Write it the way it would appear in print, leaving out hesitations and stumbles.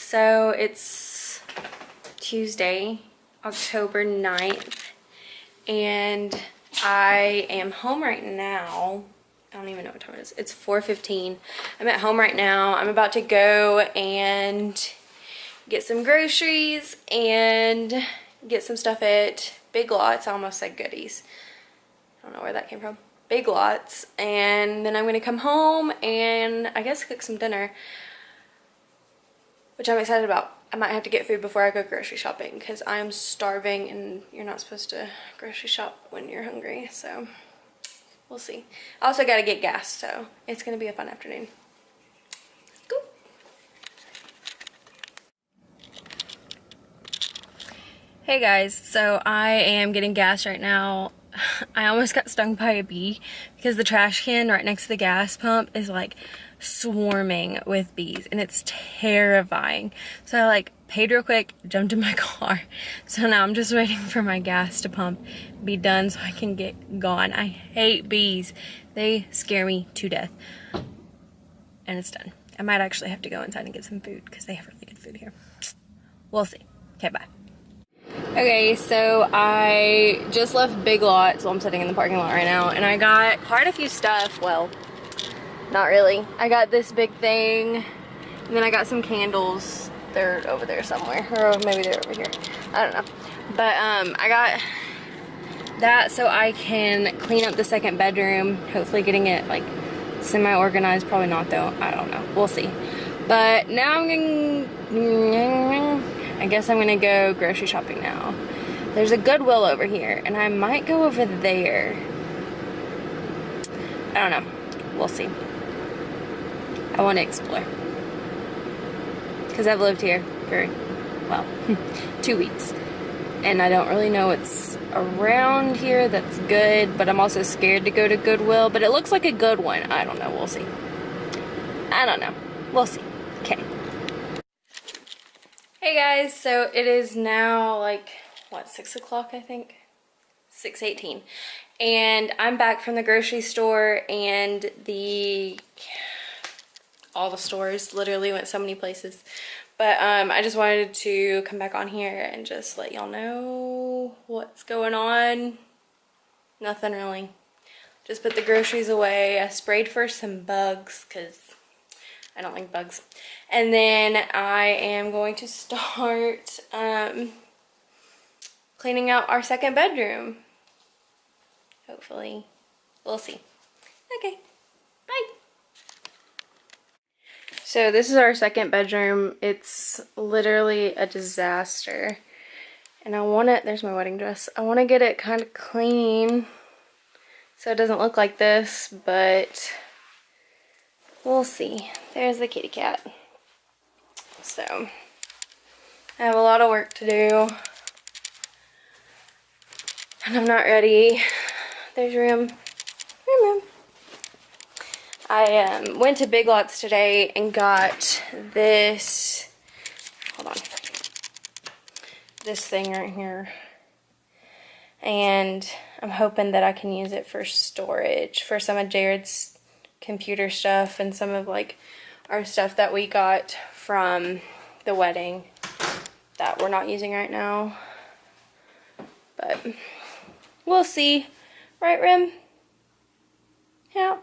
So it's Tuesday, October 9th, and I am home right now. I don't even know what time it is. It's 4:15. I'm at home right now. I'm about to go and get some groceries and get some stuff at Big Lots. I almost said Goodies. I don't know where that came from. Big Lots. And then I'm gonna come home and I guess cook some dinner, which I'm excited about. I might have to get food before I go grocery shopping because I'm starving and you're not supposed to grocery shop when you're hungry, so we'll see. I also gotta get gas, so it's gonna be a fun afternoon. Go. Hey guys, so I am getting gas right now. I almost got stung by a bee because the trash can right next to the gas pump is like swarming with bees and it's terrifying. So I like paid real quick, jumped in my car. So now I'm just waiting for my gas to pump, be done so I can get gone. I hate bees. They scare me to death. And it's done. I might actually have to go inside and get some food because they have really good food here. We'll see. Okay, bye. Okay, so I just left Big Lots. Well, I'm sitting in the parking lot right now, and I got quite a few stuff. Well, not really. I got this big thing, and then I got some candles. They're over there somewhere, or maybe they're over here. I don't know. But I got that so I can clean up the second bedroom. Hopefully getting it like semi-organized. Probably not though. I don't know. We'll see. But now I guess I'm gonna go grocery shopping now. There's a Goodwill over here, and I might go over there. I don't know. We'll see. I want to explore. Because I've lived here for, well, 2 weeks. And I don't really know what's around here that's good, but I'm also scared to go to Goodwill. But it looks like a good one. I don't know. We'll see. I don't know. We'll see. Okay. Hey guys, so it is now like, what, 6 o'clock I think? 6:18. And I'm back from the grocery store, and all the stores, literally went so many places. But I just wanted to come back on here and just let y'all know what's going on. Nothing really. Just put the groceries away. I sprayed for some bugs because I don't like bugs. And then I am going to start cleaning out our second bedroom. Hopefully. We'll see. Okay. Bye. So this is our second bedroom. It's literally a disaster. And I want it, there's my wedding dress. I want to get it kind of clean so it doesn't look like this, but we'll see. There's the kitty cat. So I have a lot of work to do, and I'm not ready. There's room. I went to Big Lots today and got this, hold on, this thing right here. And I'm hoping that I can use it for storage for some of Jared's computer stuff and some of like our stuff that we got from the wedding that we're not using right now. But we'll see. Right, Rim? Yeah.